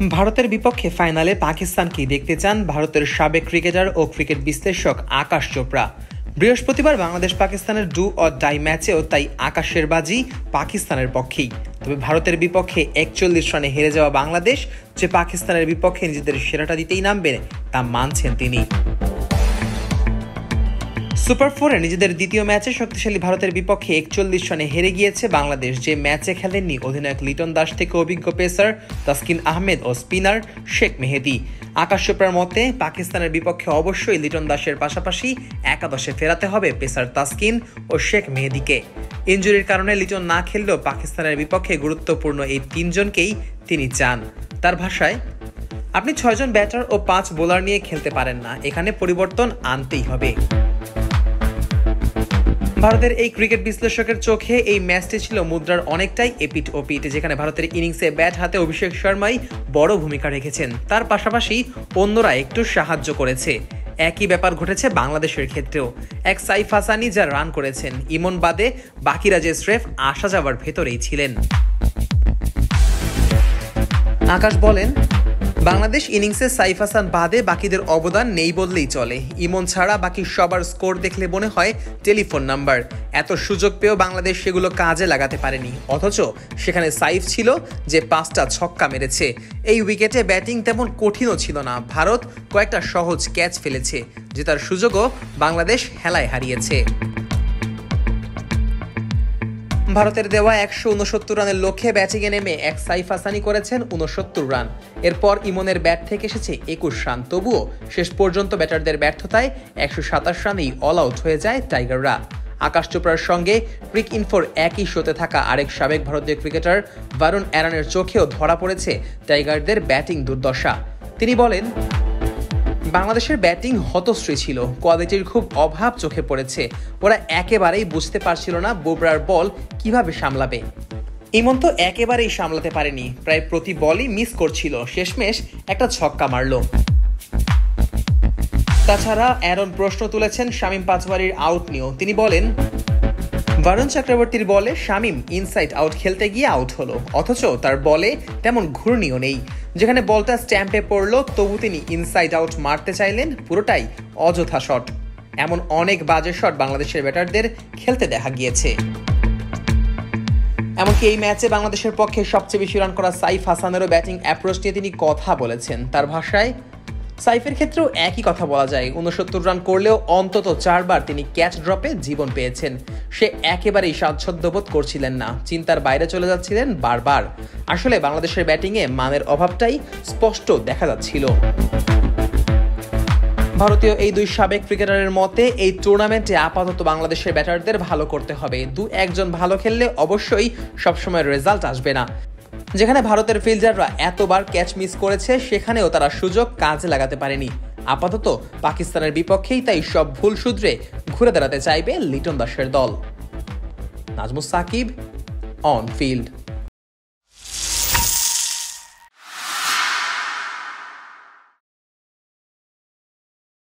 ভারতের বিপক্ষে ফাইনালে পাকিস্তানকে দেখতে চান ভারতের সাবেক ক্রিকেটার ও ক্রিকেট বিশ্লেষক আকাশ চোপড়া। বৃহস্পতিবার বাংলাদেশ পাকিস্তানের ডু অর ডাই ম্যাচেও তাই আকাশের বাজি পাকিস্তানের পক্ষেই। তবে ভারতের বিপক্ষে 41 রানে হেরে যাওয়া বাংলাদেশ যে পাকিস্তানের বিপক্ষে নিজেদের সেরাটা দিতেই নামবে তা মানছেন তিনি। সুপার ফোরে নিজেদের দ্বিতীয় ম্যাচে শক্তিশালী ভারতের বিপক্ষে 41 রানে হেরে গিয়েছে বাংলাদেশ। যে ম্যাচে খেলেননি অধিনায়ক লিটন দাস থেকে অভিজ্ঞ পেসার তাসকিন আহমেদ ও স্পিনার শেখ মেহেদী। আকাশ চোপড়ার মতে পাকিস্তানের বিপক্ষে অবশ্যই লিটন দাসের পাশাপাশি একাদশে ফেরাতে হবে পেসার তাসকিন ও শেখ মেহেদীকে। ইনজুরির কারণে লিটন না খেললেও পাকিস্তানের বিপক্ষে গুরুত্বপূর্ণ এই তিনজনকেই তিনি চান। তার ভাষায়, আপনি 6 জন ব্যাটার ও 5 বোলার নিয়ে খেলতে পারেন না, এখানে পরিবর্তন আনতেই হবে। ভারতের এই ক্রিকেট বিশ্লেষকের চোখে এই ম্যাচটি ছিল মুদ্রার অনেকটাই এপিট ওপিট, যেখানে ভারতের ইনিংসে ব্যাট হাতে অভিষেক শর্মাই বড় ভূমিকা রেখেছেন। তার পাশাপাশি অন্যরা একটু সাহায্য করেছে। একই ব্যাপার ঘটেছে বাংলাদেশের ক্ষেত্রেও। এক সাইফ হাসানি যা রান করেছেন, ইমন বাদে বাকিরা যে স্রেফ আসা যাওয়ার ভেতরেই ছিলেন। আকাশ বলেন, বাংলাদেশ ইনিংসে সাইফ হাসান বাদে বাকিদের অবদান নেই বললেই চলে। ইমন ছাড়া বাকি সবার স্কোর দেখলে মনে হয় টেলিফোন নাম্বার। এত সুযোগ পেয়েও বাংলাদেশ সেগুলো কাজে লাগাতে পারেনি, অথচ সেখানে সাইফ ছিল যে 5টা ছক্কা মেরেছে। এই উইকেটে ব্যাটিং তেমন কঠিনও ছিল না, ভারত কয়েকটা সহজ ক্যাচ ফেলেছে, জেতার সুযোগও বাংলাদেশ হেলায় হারিয়েছে। ভারতের দেওয়া 169 রানের লক্ষ্যে ব্যাটিংয়ে নেমে এক সাইফ হাসানি করেছেন 69 রান। এরপর ইমনের ব্যাট থেকে এসেছে 21 রান। তবুও শেষ পর্যন্ত ব্যাটারদের ব্যর্থতায় 127 রানেই অল আউট হয়ে যায় টাইগাররা। আকাশ চোপড়ার সঙ্গে ক্রিক ইনফোর একই শোতে থাকা আরেক সাবেক ভারতীয় ক্রিকেটার ভারুণ অ্যারনের চোখেও ধরা পড়েছে টাইগারদের ব্যাটিং দুর্দশা। তিনি বলেন, বাংলাদেশের ব্যাটিং হতশ্রী ছিল, কোয়ালিটির খুব অভাব চোখে পড়েছে। ওরা একেবারেই বুঝতে পারছিল না বুমরার বল কিভাবে সামলাবে। ইমন তো একেবারেই সামলাতে পারেনি, প্রায় প্রতি বলই মিস করছিল, শেষমেশ একটা ছক্কা মারল। তাছাড়া অ্যারন প্রশ্ন তুলেছেন শামীম পাটোয়ারির আউট নিয়েও। তিনি বলেন, ভারুণ চক্রবর্তীর বলে শামীম ইনসাইড আউট খেলতে গিয়ে আউট হলো, অথচ তার বলে তেমন ঘূর্ণিও নেই। যেখানে বলটা স্ট্যাম্পে পড়লো তবু তিনি ইনসাইড আউট মারতে চাইলেন, পুরোটাই অযথা শট। এমন অনেক বাজে শট বাংলাদেশের ব্যাটারদের খেলতে দেখা গিয়েছে। এমনকি এই ম্যাচে বাংলাদেশের পক্ষে সবচেয়ে বেশি রান করা সাইফ হাসানেরও ব্যাটিং অ্যাপ্রোচ নিয়ে তিনি কথা বলেছেন। তার ভাষায়, সাইফের ক্ষেত্রেও একই কথা বলা যায়। 69 রান করলেও অন্তত 4 বার তিনি ক্যাচ ড্রপে জীবন পেয়েছেন। সে একেবারেই স্বাচ্ছন্দ্যবোধ করছিলেন না, চিন্তার বাইরে চলে যাচ্ছিলেন বারবার। আসলে বাংলাদেশের ব্যাটিংয়ে মানের অভাবটাই স্পষ্ট দেখা যাচ্ছিল। ভারতীয় এই দুই সাবেক ক্রিকেটারের মতে এই টুর্নামেন্টে আপাতত বাংলাদেশের ব্যাটারদের ভালো করতে হবে। 2-1 জন ভালো খেললে অবশ্যই সবসময় রেজাল্ট আসবে না। যেখানে ভারতের ফিল্ডাররা এতবার ক্যাচ মিস করেছে, সেখানেও তারা সুযোগ কাজে লাগাতে পারেনি। আপাতত পাকিস্তানের বিপক্ষেই তাই সব ভুল শুধরে ঘুরে দাঁড়াতে চাইবে লিটন দাসের দল। Nazmus Sakib, on field.